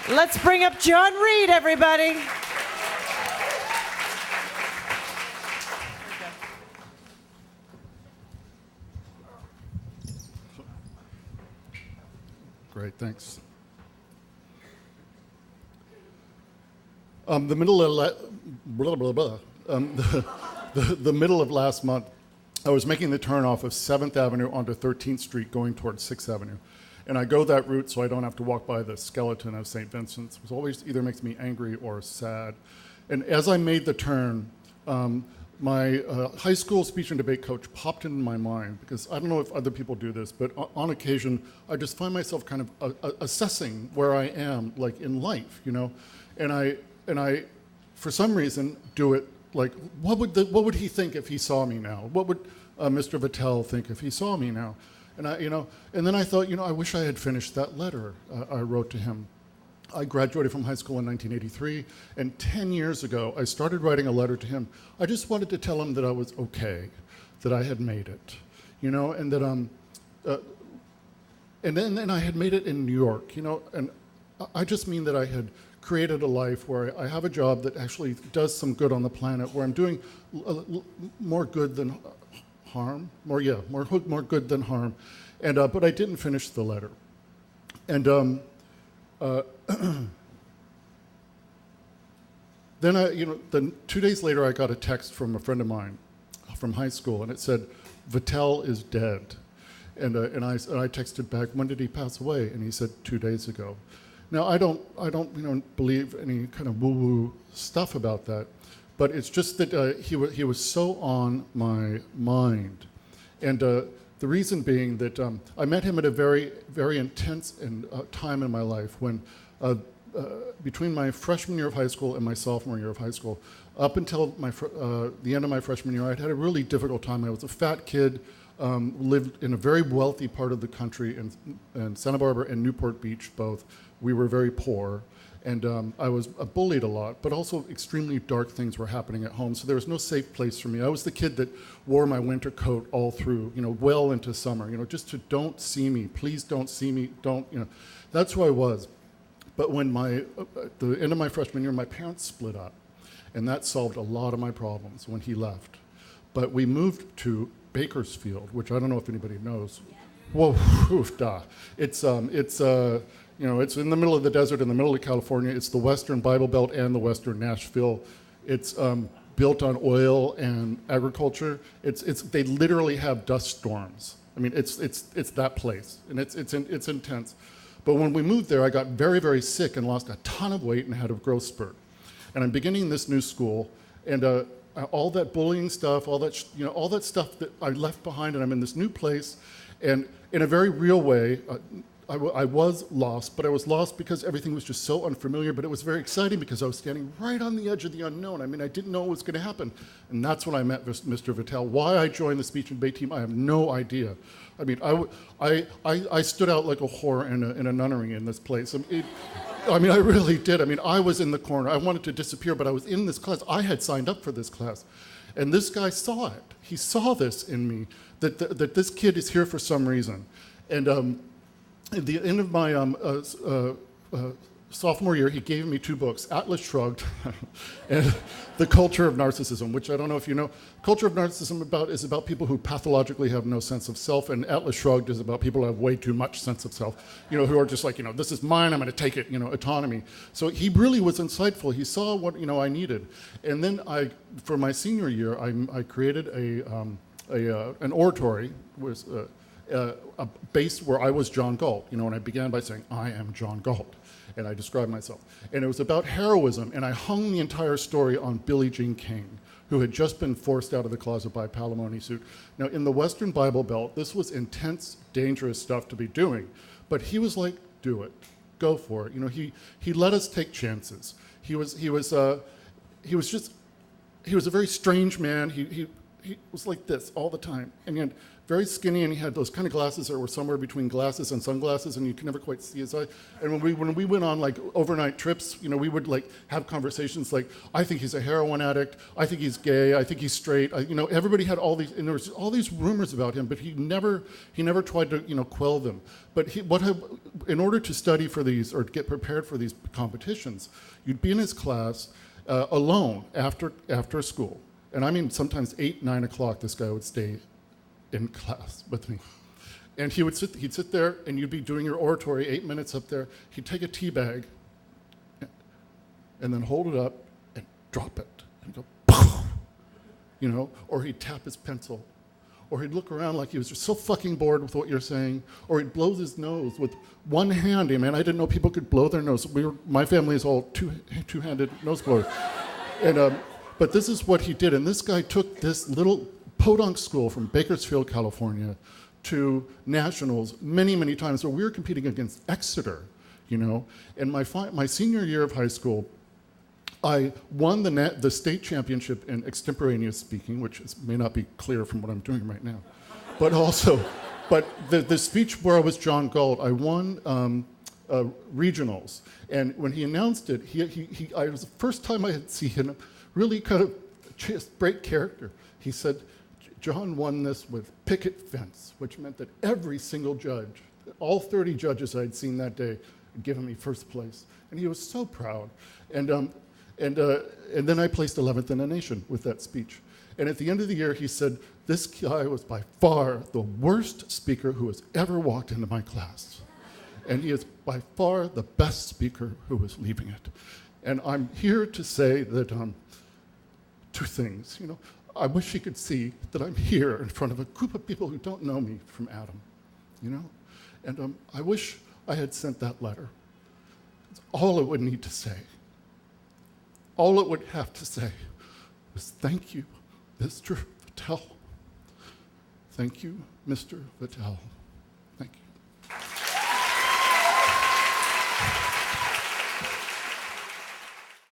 Let's bring up John Reed, everybody. Great, thanks. The middle of the middle of last month, I was making the turn off of 7th Avenue onto 13th Street going towards 6th Avenue. And I go that route so I don't have to walk by the skeleton of St. Vincent's, which always either makes me angry or sad. And as I made the turn, my high school speech and debate coach popped into my mind, because I don't know if other people do this, but on occasion, I just find myself kind of assessing where I am, like in life, you know? And I, for some reason, do it like, what would he think if he saw me now? What would Mr. Vattel think if he saw me now? And and then I thought, I wish I had finished that letter I wrote to him. I graduated from high school in 1983, and 10 years ago, I started writing a letter to him. I just wanted to tell him that I was okay, that I had made it, and that and then I had made it in New York, and I just mean that I had created a life where I have a job that actually does some good on the planet, where I'm doing more good than harm, more good than harm, and but I didn't finish the letter, and then then 2 days later I got a text from a friend of mine from high school, and it said, "Vattel is dead," and I texted back, "When did he pass away?" And he said, 2 days ago. Now I don't believe any kind of woo-woo stuff about that. But it's just that he was so on my mind. And the reason being that I met him at a very, very intense time in my life when between my freshman year of high school and my sophomore year of high school, up until the end of my freshman year, I'd had a really difficult time. I was a fat kid, lived in a very wealthy part of the country in Santa Barbara and Newport Beach both. We were very poor. And I was bullied a lot, but also extremely dark things were happening at home. So there was no safe place for me. I was the kid that wore my winter coat all through, well into summer, just to don't see me, please don't see me, don't, That's who I was. But when at the end of my freshman year, my parents split up, and that solved a lot of my problems when he left. But we moved to Bakersfield, which I don't know if anybody knows. Whoa, oof, da. It's in the middle of the desert, in the middle of California. It's the Western Bible Belt and the Western Nashville. It's built on oil and agriculture. They literally have dust storms. I mean, it's that place, and it's intense. But when we moved there, I got very, very sick and lost a ton of weight and had a growth spurt. And I'm beginning this new school, and all that bullying stuff, all that stuff that I left behind, and I'm in this new place, and in a very real way. I was lost, but I was lost because everything was just so unfamiliar, but it was very exciting because I was standing right on the edge of the unknown. I mean, I didn't know what was going to happen. And that's when I met Mr. Vattel. Why I joined the speech and debate team, I have no idea. I mean, I stood out like a whore in a nunnery in this place. I mean, I really did. I mean, I was in the corner. I wanted to disappear, but I was in this class. I had signed up for this class. And this guy saw it. He saw this in me, that this kid is here for some reason. And at the end of my sophomore year, he gave me 2 books, Atlas Shrugged and The Culture of Narcissism, which I don't know if you know. Culture of Narcissism is about people who pathologically have no sense of self, and Atlas Shrugged is about people who have way too much sense of self, who are just like, this is mine, I'm going to take it, autonomy. So he really was insightful. He saw what, I needed. And then for my senior year, I created an oratory with a base where I was John Galt, and I began by saying, I am John Galt, and I described myself. And it was about heroism, and I hung the entire story on Billie Jean King, who had just been forced out of the closet by a palimony suit. Now, in the Western Bible Belt, this was intense, dangerous stuff to be doing, but he was like, do it, go for it. He let us take chances. He was a very strange man. He he was like this all the time. And he had very skinny, and he had those kind of glasses that were somewhere between glasses and sunglasses, and you could never quite see his eye. And when we went on like overnight trips, you know, we would like have conversations like, I think he's a heroin addict, I think he's gay, I think he's straight. You know, everybody had all these, and there was all these rumors about him, but he never tried to, you know, quell them. But in order to study for these or to get prepared for these competitions, you'd be in his class alone after school. And I mean, sometimes 8, 9 o'clock, this guy would stay in class with me. And he'd sit there, and you'd be doing your oratory, 8 minutes up there. He'd take a tea bag and then hold it up and drop it and go, poof, you know, or he'd tap his pencil, or he'd look around like he was just so fucking bored with what you're saying, or he'd blow his nose with one hand. I mean, I didn't know people could blow their nose. My family is all two-handed nose blowers. And but this is what he did, and this guy took this little podunk school from Bakersfield, California, to nationals many, many times. So we were competing against Exeter, you know. And my senior year of high school, I won the state championship in extemporaneous speaking, which may not be clear from what I'm doing right now. But the speech where I was John Galt, I won regionals. And when he announced it, it was the first time I had seen him really kind of just break character. He said, John won this with picket fence, which meant that every single judge, all 30 judges I'd seen that day, had given me first place. And he was so proud. And then I placed 11th in the nation with that speech. And at the end of the year, he said, this guy was by far the worst speaker who has ever walked into my class. And he is by far the best speaker who is leaving it. And I'm here to say that two things. You know, I wish he could see that I'm here in front of a group of people who don't know me from Adam. You know, and I wish I had sent that letter. It's all it would need to say. All it would have to say was, thank you, Mr. Vattel. Thank you, Mr. Vattel.